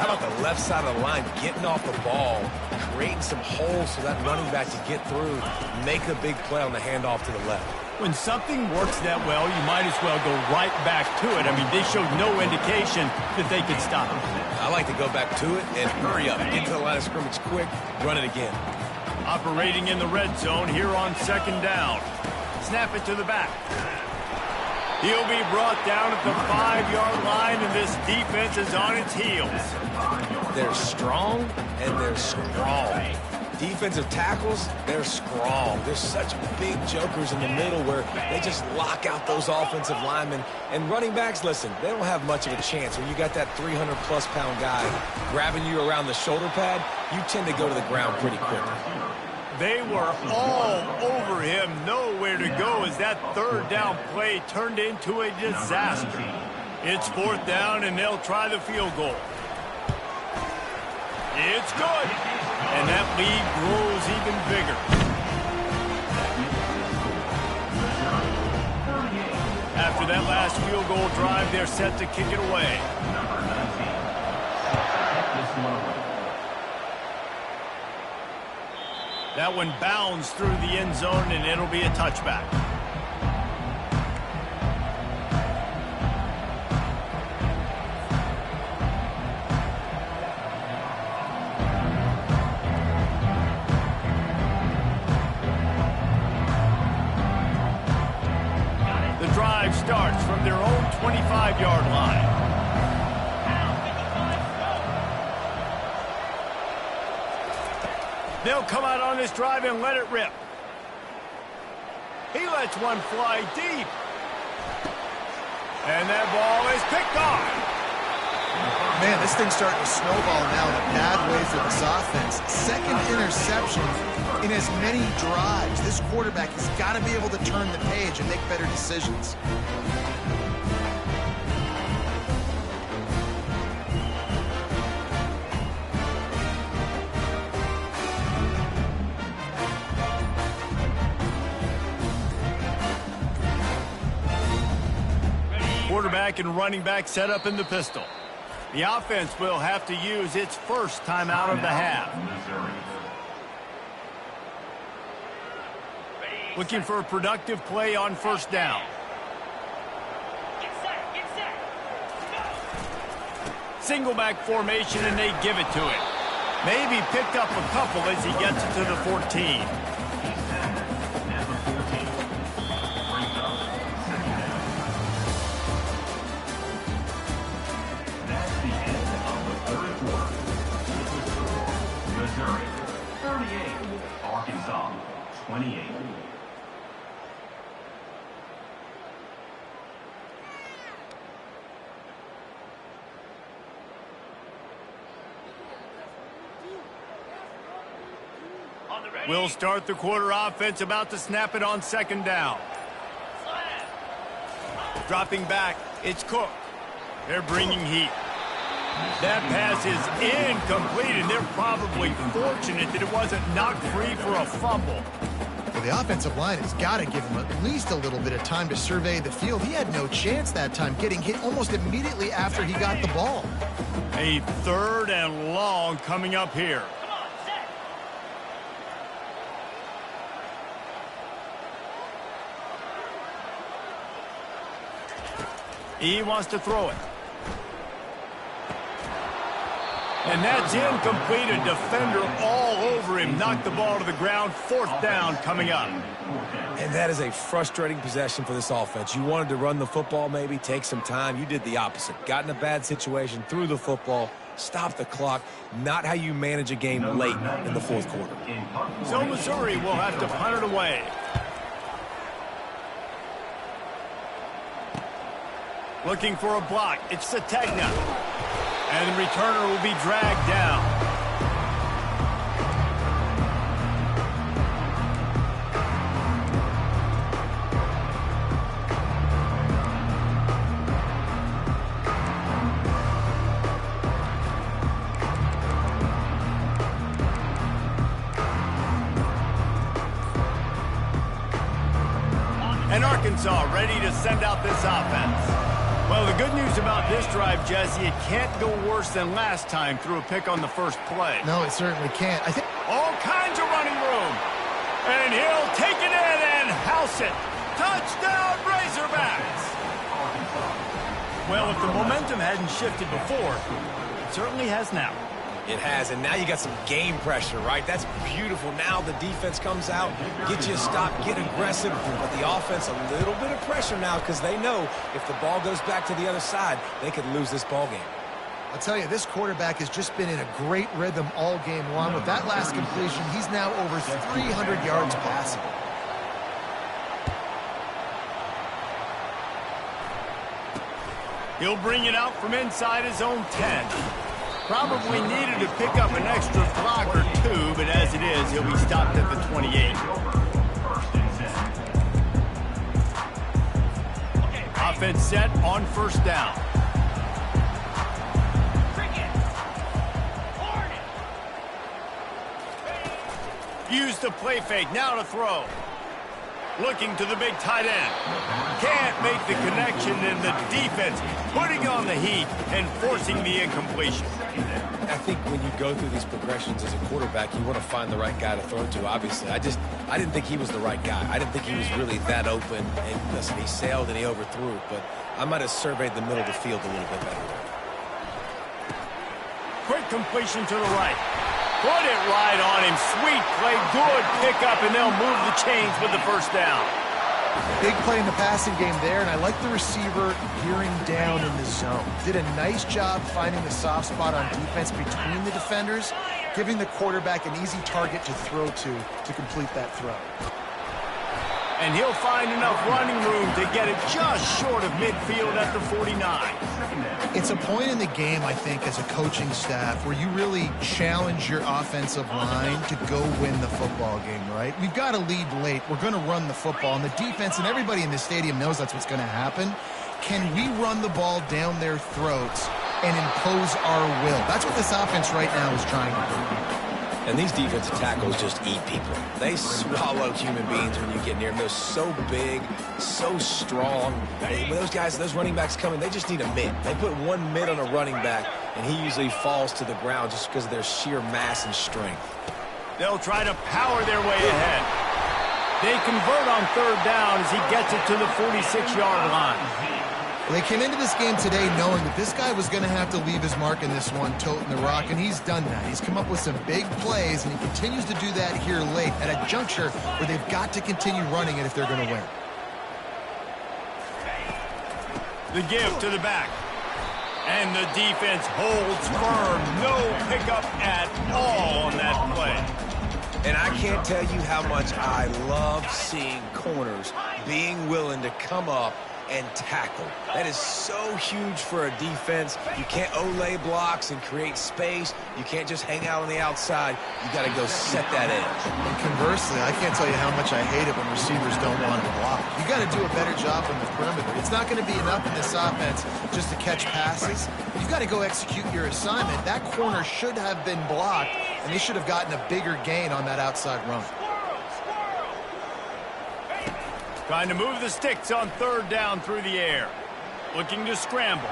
How about the left side of the line getting off the ball, creating some holes for that running back to get through, make a big play on the handoff to the left. When something works that well, you might as well go right back to it. I mean, they showed no indication that they could stop it. I like to go back to it and hurry up. Get to the line of scrimmage quick, run it again. Operating in the red zone here on second down. Snap it to the back. He'll be brought down at the 5-yard line, and this defense is on its heels. They're strong, and they're strong. Defensive tackles, they're strong. There's such big jokers in the middle where they just lock out those offensive linemen. And running backs, listen, they don't have much of a chance. When you got that 300-plus pound guy grabbing you around the shoulder pad, you tend to go to the ground pretty quickly. They were all over him, nowhere to go as that third down play turned into a disaster. It's fourth down, and they'll try the field goal. It's good, and that lead grows even bigger. After that last field goal drive, they're set to kick it away. That one bounds through the end zone, and it'll be a touchback. The drive starts from their own 25-yard line. They'll come out on this drive and let it rip. He lets one fly deep. And that ball is picked off. Man, this thing's starting to snowball now in a bad way for this offense. Second interception in as many drives. This quarterback has got to be able to turn the page and make better decisions. Quarterback and running back set up in the pistol. The offense will have to use its first timeout of the half. Looking for a productive play on first down. Get set, get set. Single back formation, and they give it to him. Maybe picked up a couple as he gets it to the 14. 28. On the ready. We'll start the quarter offense, about to snap it on second down. Slam. Dropping back, it's Cook. They're bringing heat. That pass is incomplete, and they're probably fortunate that it wasn't knocked free for a fumble. Well, the offensive line has got to give him at least a little bit of time to survey the field. He had no chance that time, getting hit almost immediately after he got the ball. A 3rd and long coming up here. Come on, set. He wants to throw it. And that's incomplete. A defender all over him. Knocked the ball to the ground. 4th down coming up. And that is a frustrating possession for this offense. You wanted to run the football, maybe take some time. You did the opposite. Got in a bad situation, threw the football, stopped the clock. Not how you manage a game late in the 4th quarter. So Missouri will have to punt it away. Looking for a block. It's Sategna. And the returner will be dragged down. And Arkansas ready to send out this offense. Well, the good news about this drive, Jesse, it can't go worse than last time through a pick on the first play. No, it certainly can't. I think All kinds of running room. And he'll take it in and house it. Touchdown, Razorbacks. Well, if the momentum hadn't shifted before, it certainly has now. It has, and now you got some game pressure, right? That's beautiful. Now the defense comes out, get you a stop, get aggressive, but the offense a little bit of pressure now because they know if the ball goes back to the other side, they could lose this ball game. I'll tell you, this quarterback has just been in a great rhythm all game long. With that last completion, he's now over 300 yards passing. He'll bring it out from inside his own 10. Probably needed to pick up an extra block or two, but as it is, he'll be stopped at the 28. Offense set on 1st down. Use the play fake, now to throw. Looking to the big tight end. Can't make the connection, and the defense putting on the heat and forcing the incompletion. I think when you go through these progressions as a quarterback, you want to find the right guy to throw to, obviously. I didn't think he was the right guy. I didn't think he was really that open. And listen, he sailed and he overthrew it, but I might have surveyed the middle of the field a little bit better. Quick completion to the right. Put it right on him. Sweet play. Good pickup, and they'll move the chains with the 1st down. Big play in the passing game there, and I like the receiver gearing down in the zone. Did a nice job finding the soft spot on defense between the defenders, giving the quarterback an easy target to throw to complete that throw. And he'll find enough running room to get it just short of midfield at the 49. It's a point in the game, I think, as a coaching staff, where you really challenge your offensive line to go win the football game, right? We've got to lead late. We're going to run the football, and the defense and everybody in the stadium knows that's what's going to happen. Can we run the ball down their throats and impose our will? That's what this offense right now is trying to do. And these defensive tackles just eat people. They swallow human beings when you get near them. They're so big, so strong. When those guys, those running backs come in, they just need a mid. They put one mid on a running back, and he usually falls to the ground just because of their sheer mass and strength. They'll try to power their way ahead. They convert on 3rd down as he gets it to the 46-yard line. Well, they came into this game today knowing that this guy was going to have to leave his mark in this one, toting the rock, and he's done that. He's come up with some big plays, and he continues to do that here late at a juncture where they've got to continue running it if they're going to win. The give to the back. And the defense holds firm. No pickup at all on that play. And I can't tell you how much I love seeing corners being willing to come up and tackle. That is so huge for a defense. You can't olay blocks and create space. You can't just hang out on the outside. You got to go set that edge. And conversely, I can't tell you how much I hate it when receivers don't want to block. You got to do a better job on the perimeter. It's not going to be enough in this offense just to catch passes. You've got to go execute your assignment. That corner should have been blocked, and they should have gotten a bigger gain on that outside run. Trying to move the sticks on third down through the air. Looking to scramble.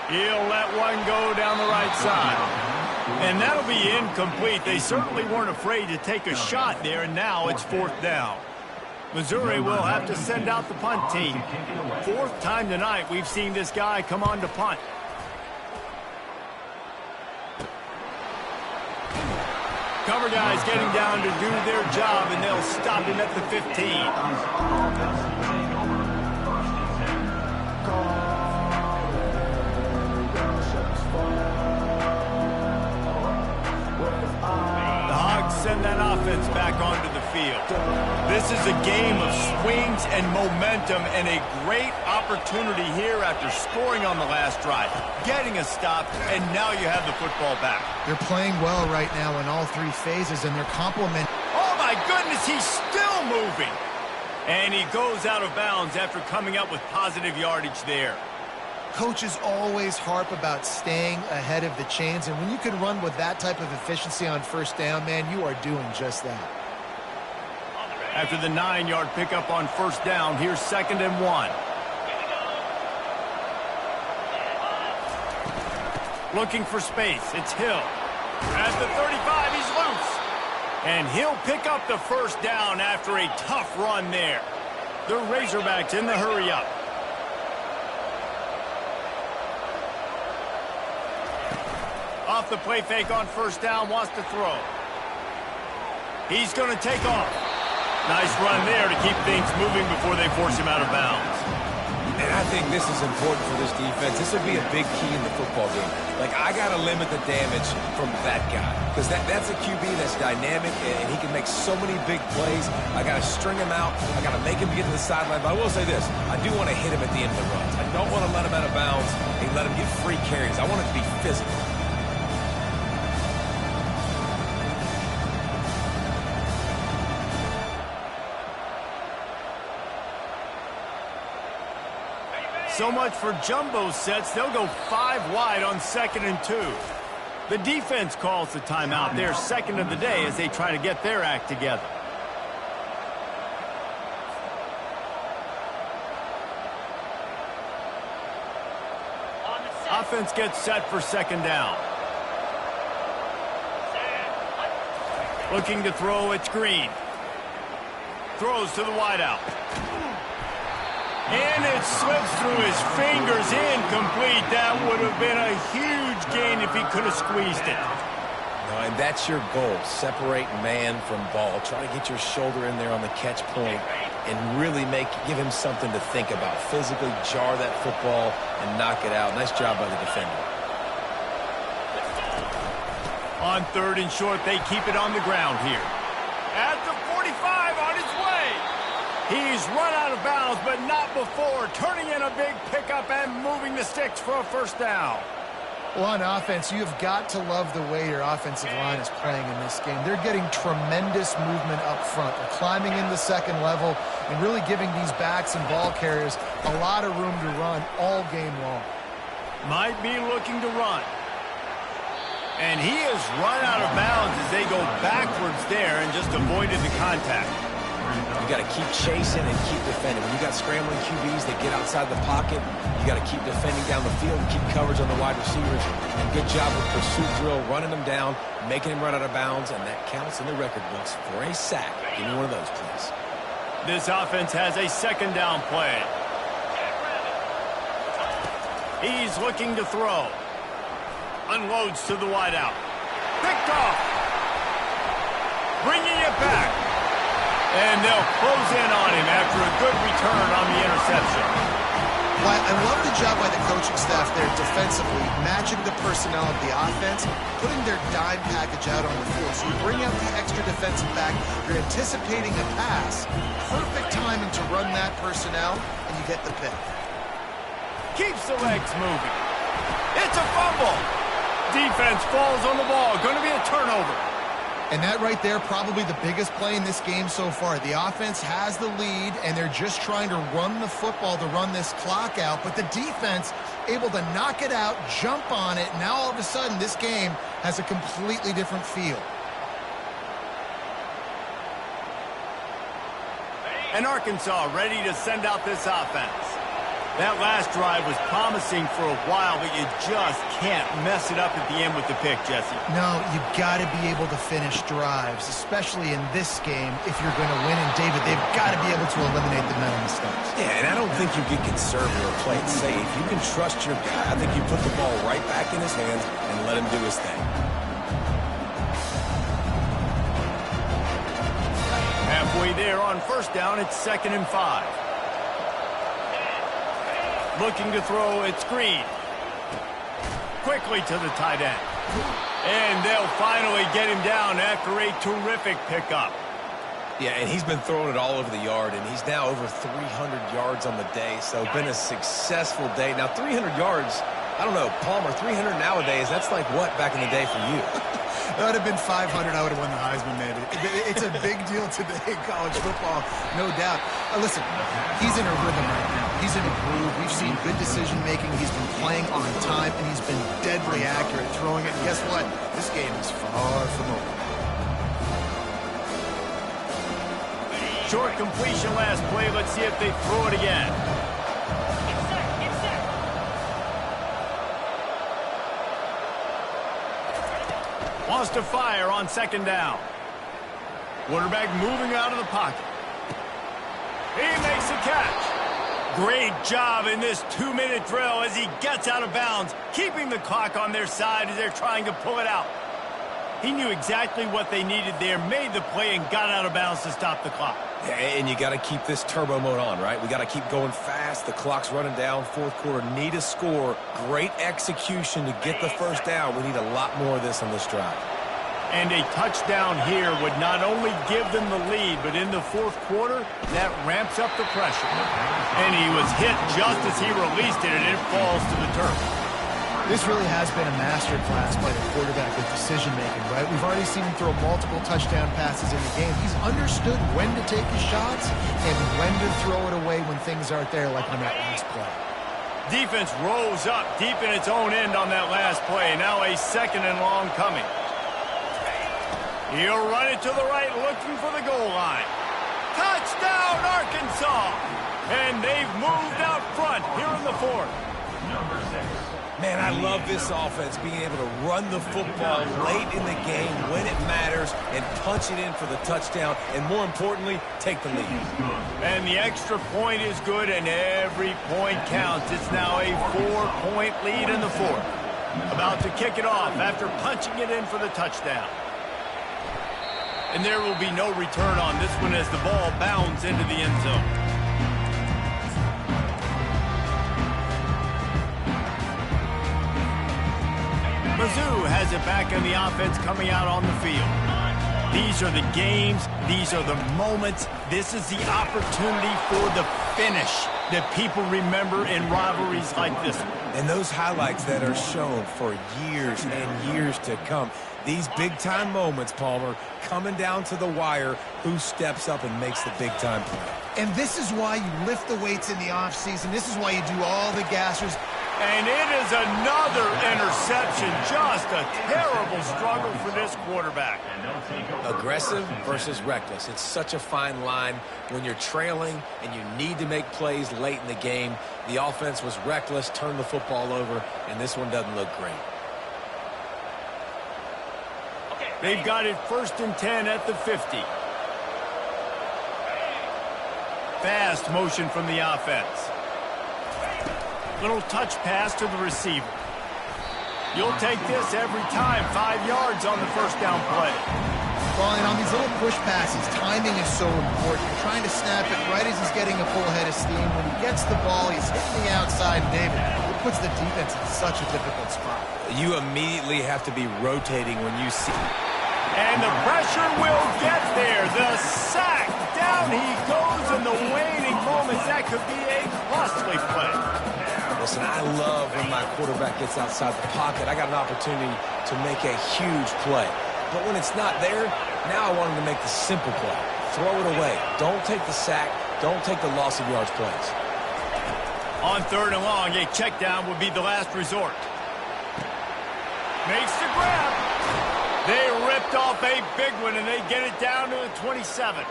He'll let one go down the right side. And that'll be incomplete. They certainly weren't afraid to take a shot there, and now it's fourth down. Missouri will have to send out the punt team. Fourth time tonight we've seen this guy come on to punt. Cover guys getting down to do their job, and they'll stop him at the 15. The Hogs send that offense back onto the field. This is a game of swings and momentum, and a great opportunity here after scoring on the last drive, getting a stop, and now you have the football back. They're playing well right now in all three phases, and they're complementing. Oh, my goodness, he's still moving. And he goes out of bounds after coming up with positive yardage there. Coaches always harp about staying ahead of the chains, and when you can run with that type of efficiency on first down, man, you are doing just that. After the 9-yard pickup on first down, here's 2nd and 1. Looking for space. It's Hill. At the 35, he's loose. And he'll pick up the first down after a tough run there. The Razorbacks in the hurry-up. Off the play fake on first down, wants to throw. He's going to take off. Nice run there to keep things moving before they force him out of bounds. And I think this is important for this defense. This will be a big key in the football game. Like, I got to limit the damage from that guy. Because that's a QB that's dynamic, and he can make so many big plays. I got to string him out. I got to make him get to the sideline. But I will say this. I do want to hit him at the end of the runs. I don't want to let him out of bounds and let him get free carries. I want it to be physical. So much for jumbo sets. They'll go 5 wide on 2nd and 2. The defense calls the timeout. Their second of the day as they try to get their act together. Offense gets set for 2nd down. Looking to throw, it's Green. Throws to the wideout. And it slips through his fingers, incomplete. That would have been a huge gain if he could have squeezed it. No, and that's your goal. Separate man from ball. Try to get your shoulder in there on the catch point and really give him something to think about. Physically jar that football and knock it out. Nice job by the defender. On 3rd and short, they keep it on the ground here. At the 45, on his way. He's run out of bounds, but not before turning in a big pickup and moving the sticks for a first down. Well, on offense, you've got to love the way your offensive line is playing in this game. They're getting tremendous movement up front. They're climbing in the second level and really giving these backs and ball carriers a lot of room to run all game long. Might be looking to run. And he has run out of bounds as they go backwards there and just avoided the contact. You got to keep chasing and keep defending. When you got scrambling QBs that get outside the pocket, you got to keep defending down the field and keep coverage on the wide receivers. And good job with pursuit drill, running them down, making him run out of bounds, and that counts in the record books for a sack. Give me one of those, please. This offense has a 2nd down play. He's looking to throw. Unloads to the wideout. Picked off. Bringing it back. And they'll close in on him after a good return on the interception. Well, I love the job by the coaching staff there defensively, matching the personnel of the offense, putting their dime package out on the field. So you bring out the extra defensive back, you're anticipating a pass, perfect timing to run that personnel, and you get the pick. Keeps the legs moving. It's a fumble. Defense falls on the ball. Going to be a turnover. And that right there, probably the biggest play in this game so far. The offense has the lead, and they're just trying to run the football to run this clock out. But the defense able to knock it out, jump on it. Now all of a sudden, this game has a completely different feel. And Arkansas ready to send out this offense. That last drive was promising for a while, but you just can't mess it up at the end with the pick, Jesse. No, you've got to be able to finish drives, especially in this game if you're going to win. And, David, they've got to be able to eliminate the mental mistakes. Yeah, and I don't think you get conservative or play it safe. You can trust your guy. I think you put the ball right back in his hands and let him do his thing. Halfway there on first down, it's 2nd and 5. Looking to throw, it's Green. Quickly to the tight end. And they'll finally get him down after a terrific pickup. Yeah, and he's been throwing it all over the yard, and he's now over 300 yards on the day, so been a successful day. Now, 300 yards, I don't know, Palmer, 300 nowadays, that's like what back in the day for you? That would have been 500. I would have won the Heisman, maybe. It's a big deal today in college football, no doubt. Listen, he's in a rhythm right now. He's in a groove. We've seen good decision-making. He's been playing on time, and he's been deadly accurate throwing it. And guess what? This game is far from over. Short completion last play. Let's see if they throw it again. Wants to fire on 2nd down. Quarterback moving out of the pocket. He makes a catch. Great job in this 2-minute drill as he gets out of bounds, keeping the clock on their side as they're trying to pull it out. He knew exactly what they needed there, made the play, and got out of bounds to stop the clock. Yeah, and you got to keep this turbo mode on, right? We got to keep going fast. The clock's running down. 4th quarter, need a score. Great execution to get the first down. We need a lot more of this on this drive. And a touchdown here would not only give them the lead, but in the 4th quarter, that ramps up the pressure. And he was hit just as he released it, and it falls to the turf. This really has been a masterclass by the quarterback with decision-making, right? We've already seen him throw multiple touchdown passes in the game. He's understood when to take his shots and when to throw it away when things aren't there, like on that last play. Defense rose up deep in its own end on that last play. Now a 2nd and long coming. He'll run it to the right, looking for the goal line. Touchdown, Arkansas! And they've moved out front here in the 4th. Number 6. Man, I love this offense, being able to run the football late in the game when it matters and punch it in for the touchdown, and more importantly, take the lead. And the extra point is good, and every point counts. It's now a 4-point lead in the 4th. About to kick it off after punching it in for the touchdown. And there will be no return on this one as the ball bounds into the end zone. Mizzou has it back in the offense coming out on the field. These are the games. These are the moments. This is the opportunity for the finish that people remember in rivalries like this one. And those highlights that are shown for years and years to come. These big-time moments, Palmer, coming down to the wire, who steps up and makes the big-time play. And this is why you lift the weights in the offseason. This is why you do all the gassers. And it is another interception. Just a terrible struggle for this quarterback. Aggressive versus reckless. It's such a fine line when you're trailing and you need to make plays late in the game. The offense was reckless, turned the football over, and this one doesn't look great. They've got it 1st and 10 at the 50. Fast motion from the offense. Little touch pass to the receiver. You'll take this every time. 5 yards on the 1st down play. Well, and on these little push passes, timing is so important. You're trying to snap it right as he's getting a full head of steam. When he gets the ball, he's hitting the outside, David. It puts the defense in such a difficult spot. You immediately have to be rotating when you see. And the pressure will get there. The sack. Down he goes in the waning moments. That could be a costly play. Listen, I love when my quarterback gets outside the pocket. I got an opportunity to make a huge play. But when it's not there, now I want him to make the simple play. Throw it away. Don't take the sack. Don't take the loss of yards plays. On 3rd and long, a check down would be the last resort. Makes the grab. They ripped off a big one, and they get it down to the 27.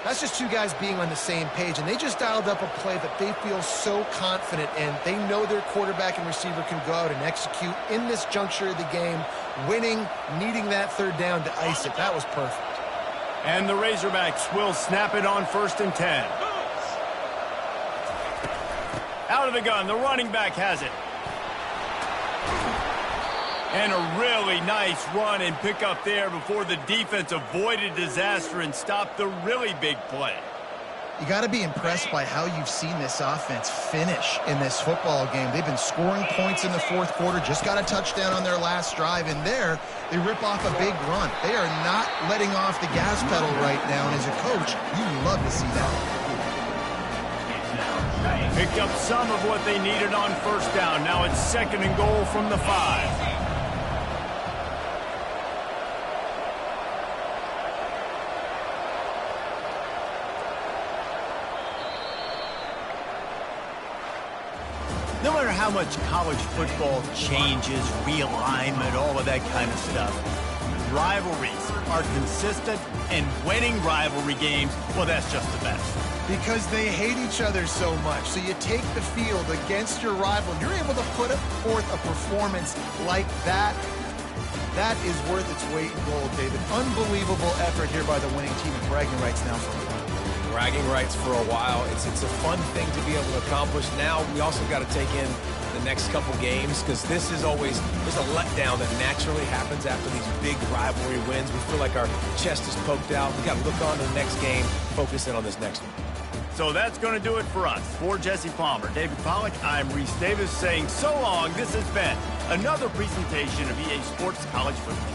That's just two guys being on the same page, and they just dialed up a play that they feel so confident in. They know their quarterback and receiver can go out and execute in this juncture of the game, winning, needing that 3rd down to ice it. That was perfect. And the Razorbacks will snap it on 1st and 10. Out of the gun, the running back has it. And a really nice run and pick up there before the defense avoided disaster and stopped the really big play. You got to be impressed by how you've seen this offense finish in this football game. They've been scoring points in the 4th quarter, just got a touchdown on their last drive, and there they rip off a big run. They are not letting off the gas pedal right now, and as a coach, you love to see that. Picked up some of what they needed on 1st down. Now it's 2nd and goal from the 5. No matter how much college football changes, realignment, all of that kind of stuff, rivalries are consistent, and winning rivalry games, well, that's just the best. Because they hate each other so much. So you take the field against your rival, and you're able to put forth a performance like that. That is worth its weight in gold, David. Unbelievable effort here by the winning team, and bragging rights now for a while. Bragging rights for a while. It's a fun thing to be able to accomplish. Now we also got to take in the next couple games, because this is always, there's a letdown that naturally happens after these big rivalry wins. We feel like our chest is poked out. We got to look on to the next game, focus in on this next one. So that's going to do it for us. For Jesse Palmer, David Pollack, I'm Reese Davis saying so long. This has been another presentation of EA Sports College Football.